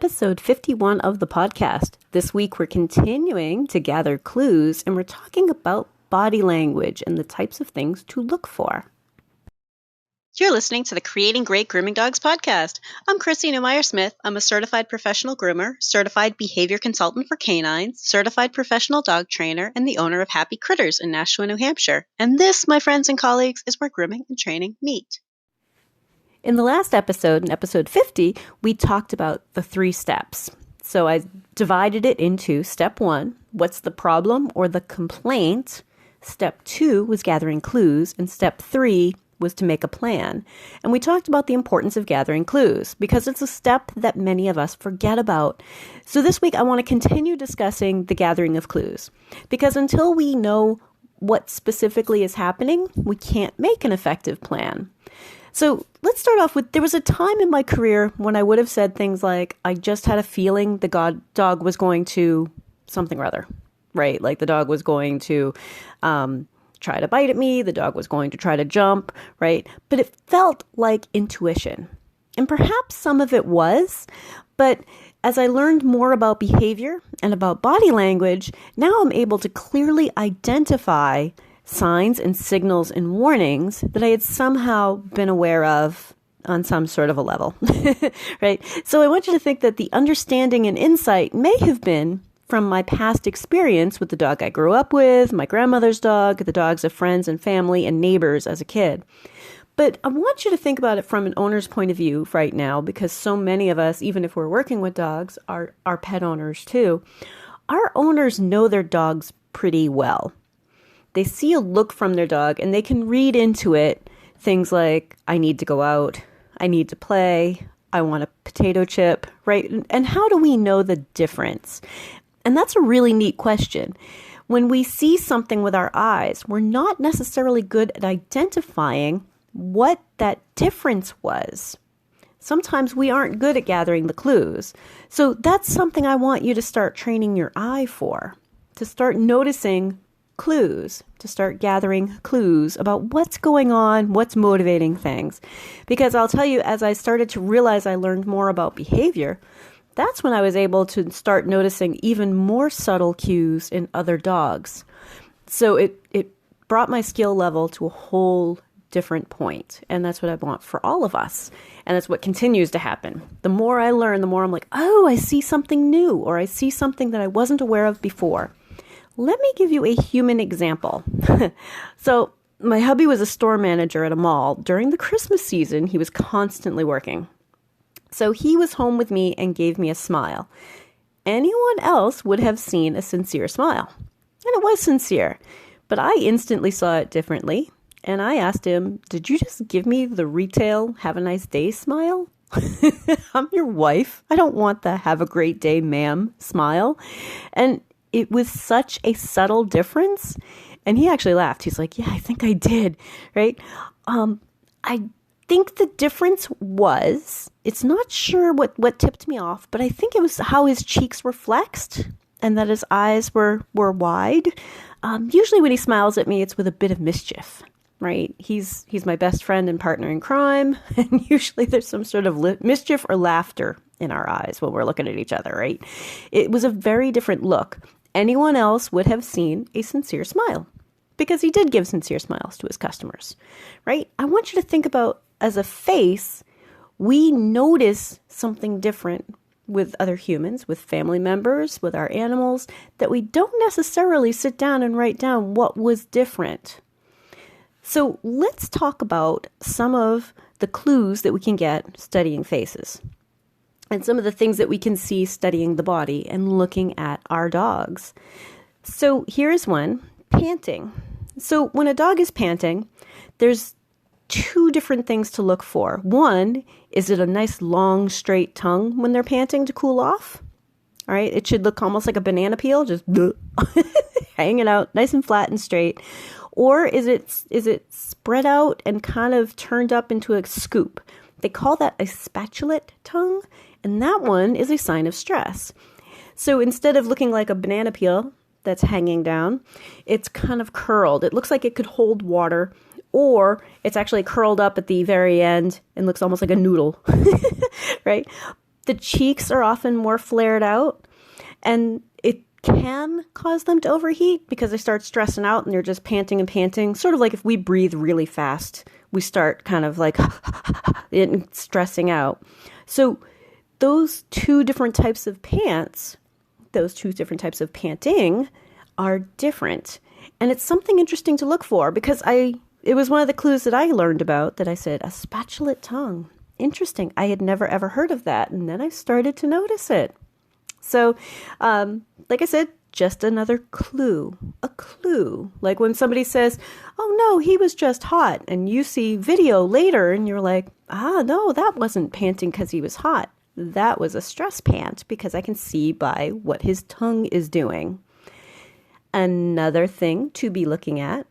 episode 51 of the podcast. This week we're continuing to gather clues and we're talking about body language and the types of things to look for. You're listening to the Creating Great Grooming Dogs podcast. I'm Chrissy Neumeyer-Smith. I'm a certified professional groomer, certified behavior consultant for canines, certified professional dog trainer, and the owner of Happy Critters in Nashua, New Hampshire. And this, my friends and colleagues, is where grooming and training meet. In the last episode, in episode 50, we talked about the 3 steps. So I divided it into step 1, what's the problem or the complaint? Step 2 was gathering clues, and step 3 was to make a plan. And we talked about the importance of gathering clues because it's a step that many of us forget about. So this week I want to continue discussing the gathering of clues because until we know what specifically is happening, we can't make an effective plan. So let's start off with, there was a time in my career when I would have said things like, I just had a feeling the dog was going to something or other, right? Like the dog was going to try to bite at me, the dog was going to try to jump, right? But it felt like intuition. And perhaps some of it was, but as I learned more about behavior and about body language, now I'm able to clearly identify signs and signals and warnings that I had somehow been aware of on some sort of a level, right? So I want you to think that the understanding and insight may have been from my past experience with the dog I grew up with, my grandmother's dog, the dogs of friends and family and neighbors as a kid. But I want you to think about it from an owner's point of view right now, because so many of us, even if we're working with dogs, are pet owners too. Our owners know their dogs pretty well. They see a look from their dog and they can read into it things like, I need to go out, I need to play, I want a potato chip, right? And how do we know the difference? And that's a really neat question. When we see something with our eyes, we're not necessarily good at identifying what that difference was. Sometimes we aren't good at gathering the clues. So that's something I want you to start training your eye for, to start noticing clues, to start gathering clues about what's going on, what's motivating things. Because I'll tell you, as I started to realize I learned more about behavior, that's when I was able to start noticing even more subtle cues in other dogs. So it brought my skill level to a whole different point. And that's what I want for all of us. And that's what continues to happen. The more I learn, the more I'm like, oh, I see something new, or I see something that I wasn't aware of before. Let me give you a human example. So my hubby was a store manager at a mall. During the Christmas season, he was constantly working. So he was home with me and gave me a smile. Anyone else would have seen a sincere smile. And it was sincere, but I instantly saw it differently. And I asked him, did you just give me the retail have a nice day smile? I'm your wife. I don't want the have a great day, ma'am smile. And it was such a subtle difference. And he actually laughed. He's like, yeah, I think I did. Right? I think the difference was, it's not sure what tipped me off, but I think it was how his cheeks were flexed and that his eyes were wide. Usually when he smiles at me, it's with a bit of mischief, right? He's my best friend and partner in crime. And usually there's some sort of mischief or laughter in our eyes when we're looking at each other, right? It was a very different look. Anyone else would have seen a sincere smile because he did give sincere smiles to his customers, right? I want you to think about, as a face, we notice something different with other humans, with family members, with our animals, that we don't necessarily sit down and write down what was different. So let's talk about some of the clues that we can get studying faces and some of the things that we can see studying the body and looking at our dogs. So here's one, panting. So when a dog is panting, there's 2 different things to look for. One, is it a nice long straight tongue when they're panting to cool off? All right, it should look almost like a banana peel, just hanging out nice and flat and straight. Or is it spread out and kind of turned up into a scoop? They call that a spatulate tongue, and that one is a sign of stress. So instead of looking like a banana peel that's hanging down, it's kind of curled. It looks like it could hold water, or it's actually curled up at the very end and looks almost like a noodle, right? The cheeks are often more flared out, and it can cause them to overheat because they start stressing out and they're just panting and panting. Sort of like if we breathe really fast, we start kind of like stressing out. So those two different types of pants, those two different types of panting are different. And it's something interesting to look for because it was one of the clues that I learned about that I said, a spatulate tongue. Interesting. I had never ever heard of that. And then I started to notice it. So, like I said, just another clue, a clue. Like when somebody says, oh no, he was just hot. And you see video later and you're like, no, that wasn't panting because he was hot. That was a stress pant because I can see by what his tongue is doing. Another thing to be looking at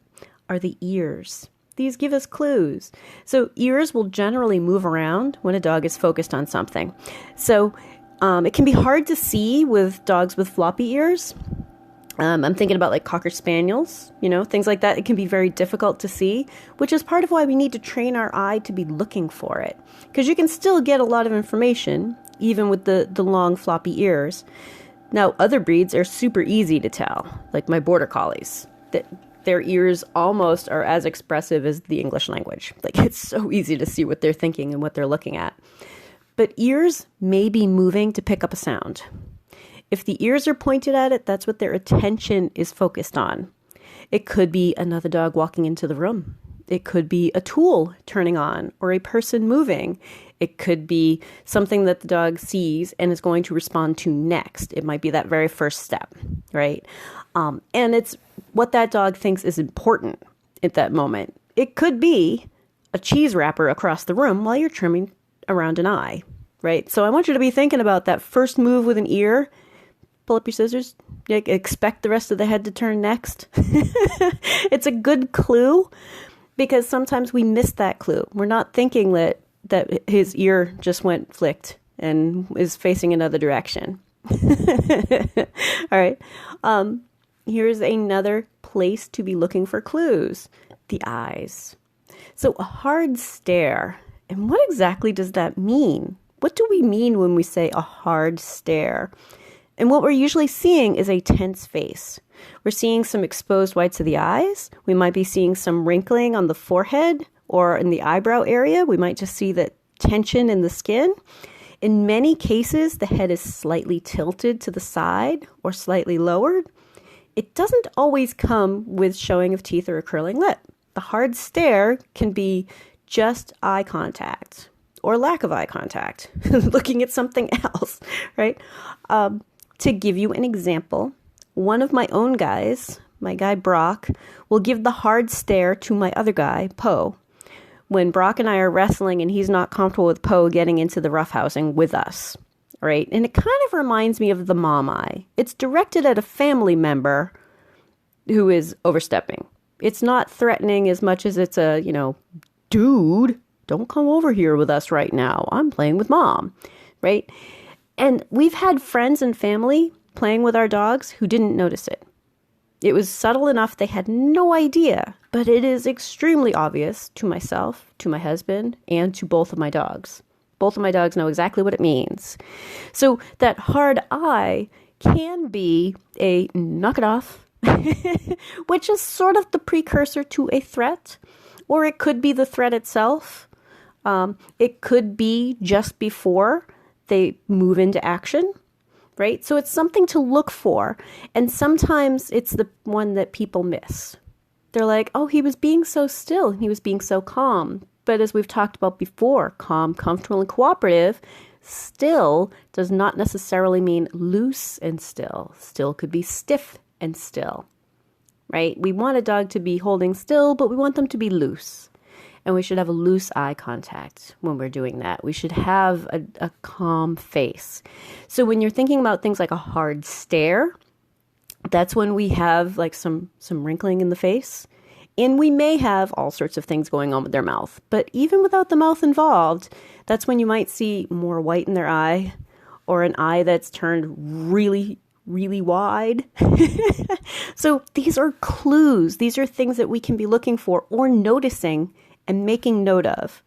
are the ears. These give us clues. So ears will generally move around when a dog is focused on something. So it can be hard to see with dogs with floppy ears. I'm thinking about like Cocker Spaniels, things like that. It can be very difficult to see, which is part of why we need to train our eye to be looking for it. Because you can still get a lot of information, even with the long floppy ears. Now, other breeds are super easy to tell, like my Border Collies. Their ears almost are as expressive as the English language. Like it's so easy to see what they're thinking and what they're looking at. But ears may be moving to pick up a sound. If the ears are pointed at it, that's what their attention is focused on. It could be another dog walking into the room. It could be a tool turning on or a person moving. It could be something that the dog sees and is going to respond to next. It might be that very first step, right? And it's what that dog thinks is important at that moment. It could be a cheese wrapper across the room while you're trimming around an eye, right? So I want you to be thinking about that first move with an ear. Pull up your scissors. Expect the rest of the head to turn next. It's a good clue because sometimes we miss that clue. We're not thinking that his ear just went flicked and is facing another direction. All right. Here's another place to be looking for clues. The eyes. So a hard stare. And what exactly does that mean? What do we mean when we say a hard stare? And what we're usually seeing is a tense face. We're seeing some exposed whites of the eyes. We might be seeing some wrinkling on the forehead or in the eyebrow area. We might just see that tension in the skin. In many cases, the head is slightly tilted to the side or slightly lowered. It doesn't always come with showing of teeth or a curling lip. The hard stare can be just eye contact or lack of eye contact, looking at something else, right? To give you an example, one of my own guys, my guy Brock, will give the hard stare to my other guy, Poe, when Brock and I are wrestling and he's not comfortable with Poe getting into the roughhousing with us, right? And it kind of reminds me of the mom eye. It's directed at a family member who is overstepping. It's not threatening as much as it's a, dude, don't come over here with us right now. I'm playing with mom, right? And we've had friends and family playing with our dogs who didn't notice it. It was subtle enough they had no idea, but it is extremely obvious to myself, to my husband, and to both of my dogs. Both of my dogs know exactly what it means. So that hard eye can be a knock it off, which is sort of the precursor to a threat, or it could be the threat itself. It could be just before they move into action, right? So it's something to look for. And sometimes it's the one that people miss. They're like, oh, he was being so still. He was being so calm. But as we've talked about before, calm, comfortable, and cooperative, still does not necessarily mean loose and still. Still could be stiff and still, right? We want a dog to be holding still, but we want them to be loose. And we should have a loose eye contact when we're doing that. We should have a calm face. So when you're thinking about things like a hard stare, that's when we have like some wrinkling in the face. And we may have all sorts of things going on with their mouth. But even without the mouth involved, that's when you might see more white in their eye or an eye that's turned really, really wide. So these are clues. These are things that we can be looking for or noticing and making note of.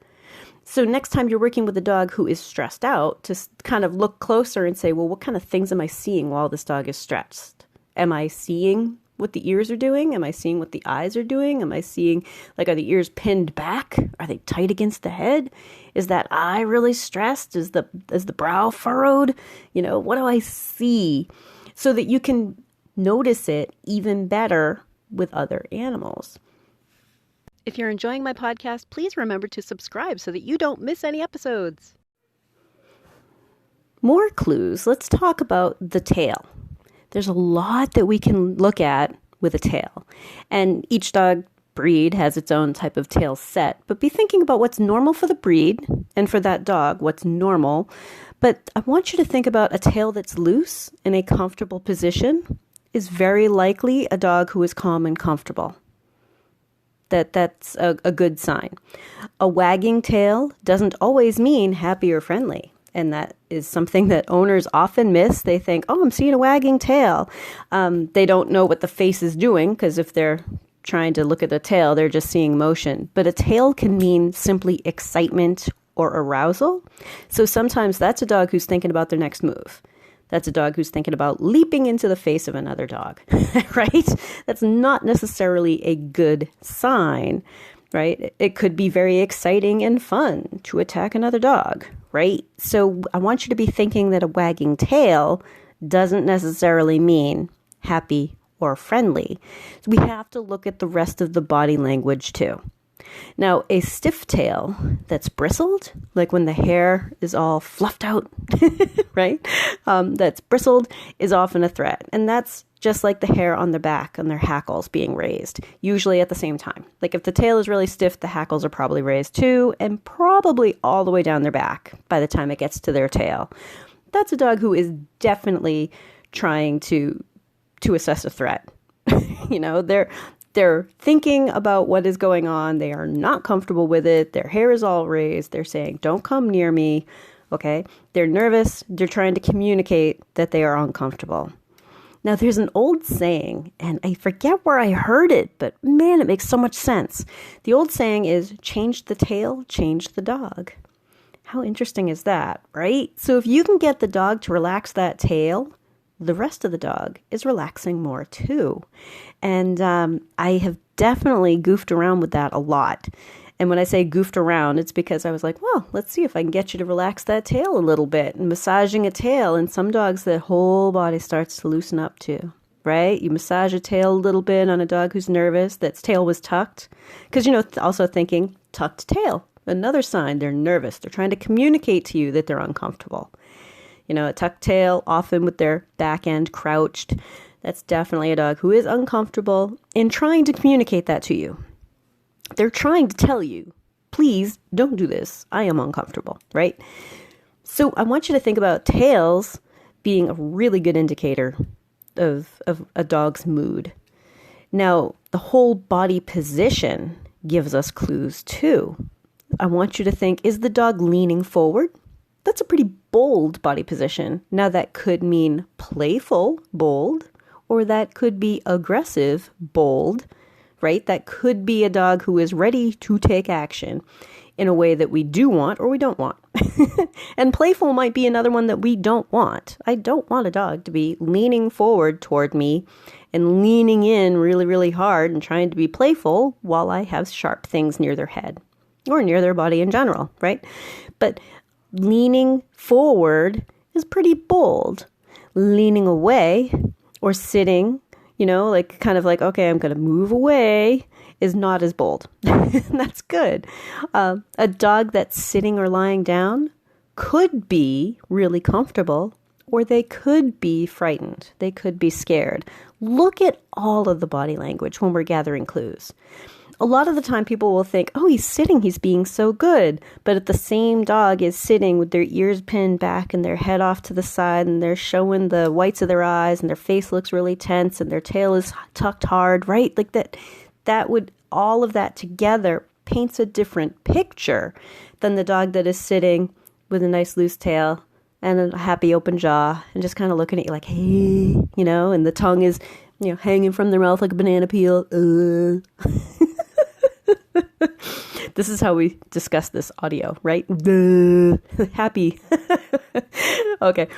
So next time you're working with a dog who is stressed out, to kind of look closer and say, well, what kind of things am I seeing while this dog is stressed? Am I seeing what the ears are doing? Am I seeing what the eyes are doing? Am I seeing, like, are the ears pinned back? Are they tight against the head? Is that eye really stressed? Is the brow furrowed? What do I see? So that you can notice it even better with other animals. If you're enjoying my podcast, please remember to subscribe so that you don't miss any episodes. More clues. Let's talk about the tail. There's a lot that we can look at with a tail. And each dog breed has its own type of tail set. But be thinking about what's normal for the breed and for that dog, what's normal. But I want you to think about a tail that's loose in a comfortable position is very likely a dog who is calm and comfortable. That's a good sign. A wagging tail doesn't always mean happy or friendly. And that is something that owners often miss. They think, oh, I'm seeing a wagging tail. They don't know what the face is doing, because if they're trying to look at the tail, they're just seeing motion. But a tail can mean simply excitement or arousal. So sometimes that's a dog who's thinking about their next move. That's a dog who's thinking about leaping into the face of another dog, right? That's not necessarily a good sign, right? It could be very exciting and fun to attack another dog, right? So I want you to be thinking that a wagging tail doesn't necessarily mean happy or friendly. So we have to look at the rest of the body language too. Now, a stiff tail that's bristled, like when the hair is all fluffed out, right? That's bristled is often a threat. And that's just like the hair on their back, on their hackles being raised, usually at the same time. Like if the tail is really stiff, the hackles are probably raised too, and probably all the way down their back by the time it gets to their tail. That's a dog who is definitely trying to assess a threat. They're thinking about what is going on. They are not comfortable with it. Their hair is all raised. They're saying, don't come near me. Okay. They're nervous. They're trying to communicate that they are uncomfortable. Now, there's an old saying, and I forget where I heard it, but man, it makes so much sense. The old saying is, change the tail, change the dog. How interesting is that, right? So if you can get the dog to relax that tail, the rest of the dog is relaxing more too. And I have definitely goofed around with that a lot. And when I say goofed around, it's because I was like, well, let's see if I can get you to relax that tail a little bit. And massaging a tail, and some dogs, the whole body starts to loosen up too, right? You massage a tail a little bit on a dog who's nervous, that's tail was tucked. Because, also thinking tucked tail, another sign they're nervous. They're trying to communicate to you that they're uncomfortable. A tucked tail, often with their back end crouched. That's definitely a dog who is uncomfortable in trying to communicate that to you. They're trying to tell you, please don't do this. I am uncomfortable, right? So I want you to think about tails being a really good indicator of a dog's mood. Now, the whole body position gives us clues too. I want you to think, is the dog leaning forward? That's a pretty bold body position. Now that could mean playful, bold, or that could be aggressive, bold, right? That could be a dog who is ready to take action in a way that we do want or we don't want. And playful might be another one that we don't want. I don't want a dog to be leaning forward toward me and leaning in really, really hard and trying to be playful while I have sharp things near their head or near their body in general, right? But leaning forward is pretty bold. Leaning away or sitting, kind of like, okay, I'm going to move away, is not as bold. That's good. A dog that's sitting or lying down could be really comfortable, or they could be frightened. They could be scared. Look at all of the body language when we're gathering clues. A lot of the time people will think, oh, he's sitting, he's being so good. But if the same dog is sitting with their ears pinned back and their head off to the side and they're showing the whites of their eyes and their face looks really tense and their tail is tucked hard, right? Like that would, all of that together paints a different picture than the dog that is sitting with a nice loose tail and a happy open jaw and just kind of looking at you like, hey, and the tongue is, hanging from their mouth like a banana peel. This is how we discuss this audio, right? Duh. Happy. Okay.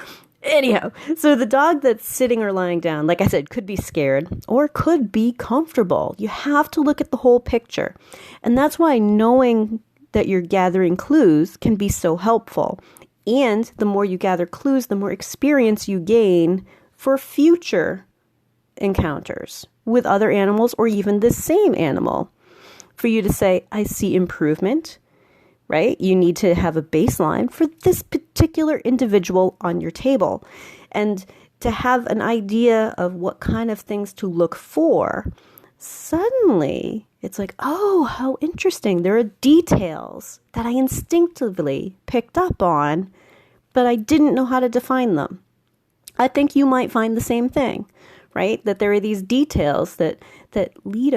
Anyhow, so the dog that's sitting or lying down, like I said, could be scared or could be comfortable. You have to look at the whole picture. And that's why knowing that you're gathering clues can be so helpful. And the more you gather clues, the more experience you gain for future encounters with other animals or even the same animal. For you to say, I see improvement, right? You need to have a baseline for this particular individual on your table. And to have an idea of what kind of things to look for, suddenly it's like, oh, how interesting. There are details that I instinctively picked up on, but I didn't know how to define them. I think you might find the same thing, right? That there are these details that lead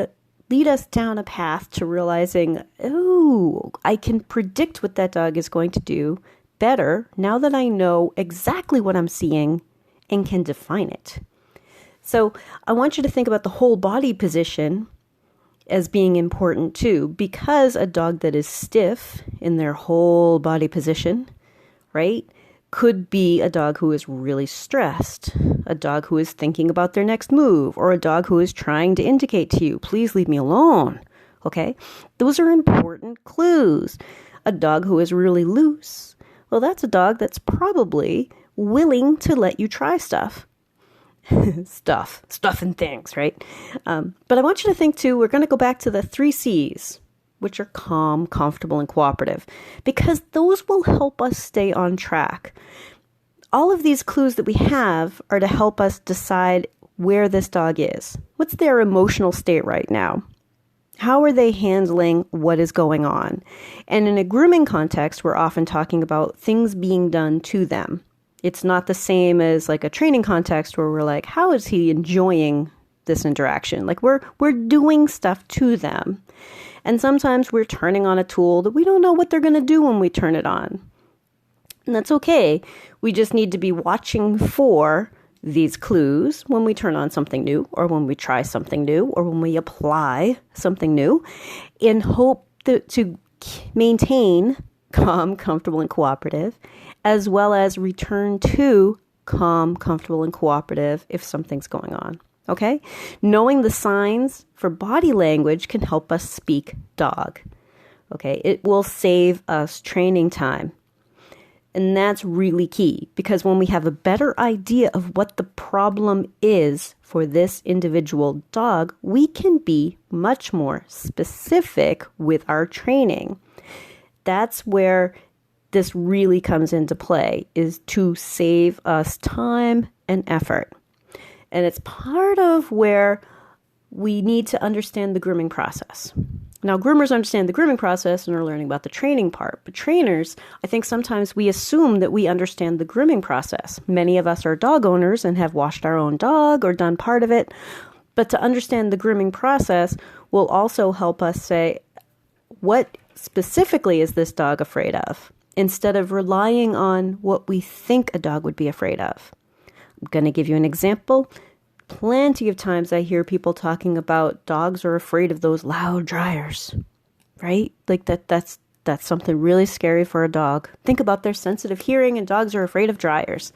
us down a path to realizing, oh, I can predict what that dog is going to do better now that I know exactly what I'm seeing and can define it. So I want you to think about the whole body position as being important too, because a dog that is stiff in their whole body position, right, could be a dog who is really stressed, a dog who is thinking about their next move, or a dog who is trying to indicate to you, please leave me alone. Okay? Those are important clues. A dog who is really loose, well, that's a dog that's probably willing to let you try stuff. stuff and things, right? But I want you to think too, we're going to go back to the 3 C's, which are calm, comfortable, and cooperative, because those will help us stay on track. All of these clues that we have are to help us decide where this dog is. What's their emotional state right now? How are they handling what is going on? And in a grooming context, we're often talking about things being done to them. It's not the same as like a training context where we're like, how is he enjoying this interaction? Like we're doing stuff to them. And sometimes we're turning on a tool that we don't know what they're going to do when we turn it on. And that's okay. We just need to be watching for these clues when we turn on something new, or when we try something new, or when we apply something new, in hope to maintain calm, comfortable, and cooperative, as well as return to calm, comfortable, and cooperative if something's going on. Okay? Knowing the signs for body language can help us speak dog. Okay? It will save us training time. And that's really key, because when we have a better idea of what the problem is for this individual dog, we can be much more specific with our training. That's where this really comes into play, is to save us time and effort. And it's part of where we need to understand the grooming process. Now, groomers understand the grooming process and are learning about the training part. But trainers, I think sometimes we assume that we understand the grooming process. Many of us are dog owners and have washed our own dog or done part of it. But to understand the grooming process will also help us say, what specifically is this dog afraid of? Instead of relying on what we think a dog would be afraid of. I'm going to give you an example. Plenty of times I hear people talking about dogs are afraid of those loud dryers, right? Like that's something really scary for a dog. Think about their sensitive hearing, and dogs are afraid of dryers.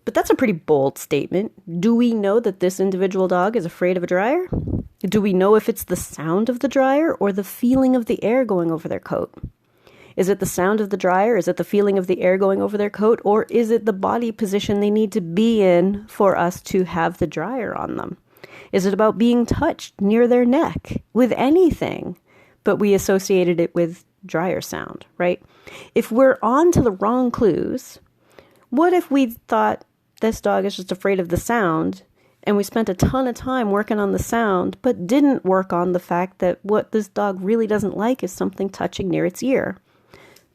But that's a pretty bold statement. Do we know that this individual dog is afraid of a dryer? Do we know if it's the sound of the dryer or the feeling of the air going over their coat? Is it the sound of the dryer? Is it the feeling of the air going over their coat? Or is it the body position they need to be in for us to have the dryer on them? Is it about being touched near their neck with anything? But we associated it with dryer sound, right? If we're on to the wrong clues, what if we thought this dog is just afraid of the sound, and we spent a ton of time working on the sound, but didn't work on the fact that what this dog really doesn't like is something touching near its ear?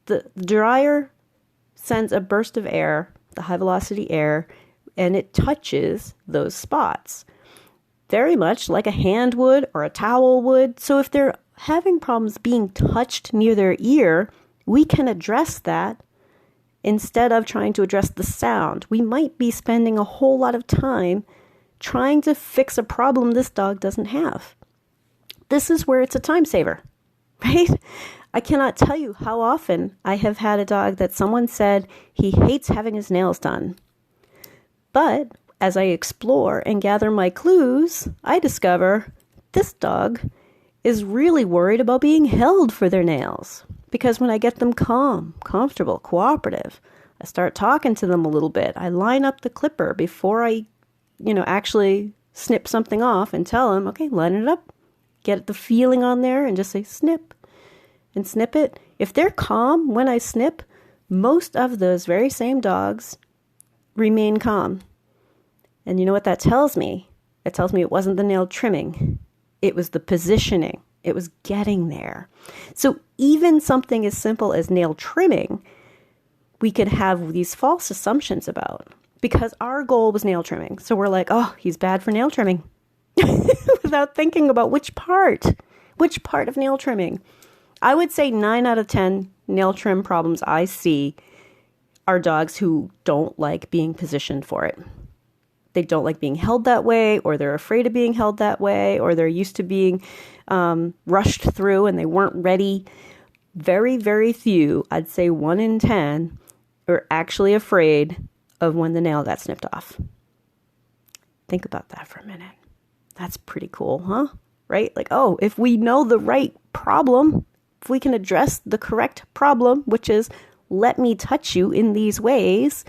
The dryer sends a burst of air, the high velocity air, and it touches those spots. Very much like a hand would or a towel would. So if they're having problems being touched near their ear, we can address that instead of trying to address the sound. We might be spending a whole lot of time trying to fix a problem this dog doesn't have. This is where it's a time saver. right? I cannot tell you how often I have had a dog that someone said he hates having his nails done. But as I explore and gather my clues, I discover this dog is really worried about being held for their nails. Because when I get them calm, comfortable, cooperative, I start talking to them a little bit. I line up the clipper before I, actually snip something off and tell them, okay, line it up. Get the feeling on there and just say snip and snip it. If they're calm when I snip, most of those very same dogs remain calm. And you know what that tells me? It tells me it wasn't the nail trimming. It was the positioning. It was getting there. So even something as simple as nail trimming, we could have these false assumptions about because our goal was nail trimming. So we're like, oh, he's bad for nail trimming without thinking about which part of nail trimming. I would say 9 out of 10 nail trim problems I see are dogs who don't like being positioned for it. They don't like being held that way, or they're afraid of being held that way, or they're used to being rushed through and they weren't ready. Very, very few, I'd say 1 in 10, are actually afraid of when the nail got snipped off. Think about that for a minute. That's pretty cool, huh? Right? Like, oh, if we know the right problem, if we can address the correct problem, which is let me touch you in these ways,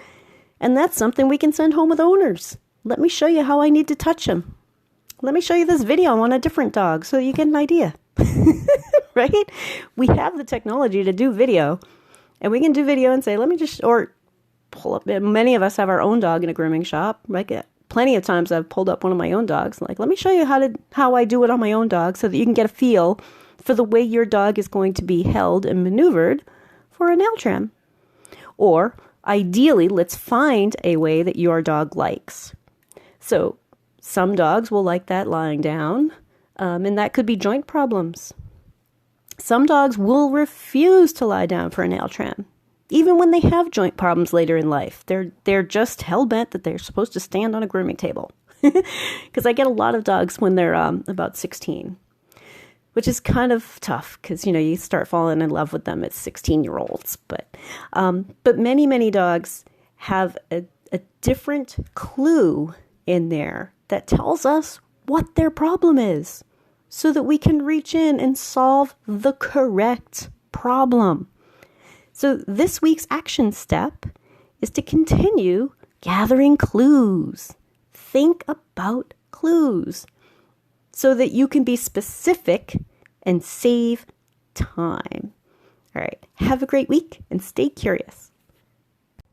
and that's something we can send home with owners. Let me show you how I need to touch them. Let me show you this video on a different dog so you get an idea. Right? We have the technology to do video, and we can do video and say, let me just, or pull up. Many of us have our own dog in a grooming shop. Like plenty of times I've pulled up one of my own dogs. Like, let me show you how I do it on my own dog so that you can get a feel for the way your dog is going to be held and maneuvered for a nail trim. Or ideally, let's find a way that your dog likes. So some dogs will like that lying down, and that could be joint problems. Some dogs will refuse to lie down for a nail trim, even when they have joint problems later in life. They're just hell-bent that they're supposed to stand on a grooming table. Because I get a lot of dogs when they're about 16, which is kind of tough because, you start falling in love with them as 16-year-olds. But many, many dogs have a different clue in there that tells us what their problem is so that we can reach in and solve the correct problem. So this week's action step is to continue gathering clues. Think about clues so that you can be specific and save time. All right, have a great week and stay curious.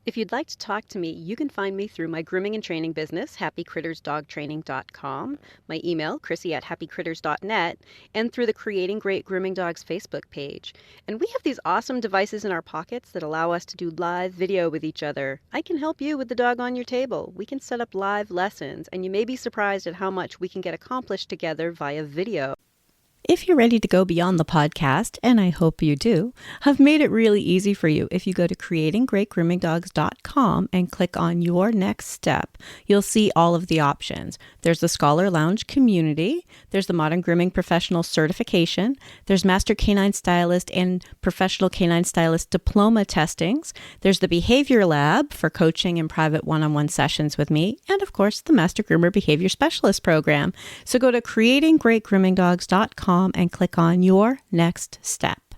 If you'd like to talk to me, you can find me through my grooming and training business, happycrittersdogtraining.com, my email, chrissy@happycritters.net, and through the Creating Great Grooming Dogs Facebook page. And we have these awesome devices in our pockets that allow us to do live video with each other. I can help you with the dog on your table. We can set up live lessons, and you may be surprised at how much we can get accomplished together via video. If you're ready to go beyond the podcast, and I hope you do, I've made it really easy for you. If you go to creatinggreatgroomingdogs.com and click on your next step, you'll see all of the options. There's the Scholar Lounge community, there's the Modern Grooming Professional certification, there's Master Canine Stylist and Professional Canine Stylist diploma testings, there's the Behavior Lab for coaching and private one-on-one sessions with me, and of course, the Master Groomer Behavior Specialist program. So go to creatinggreatgroomingdogs.com and click on your next step.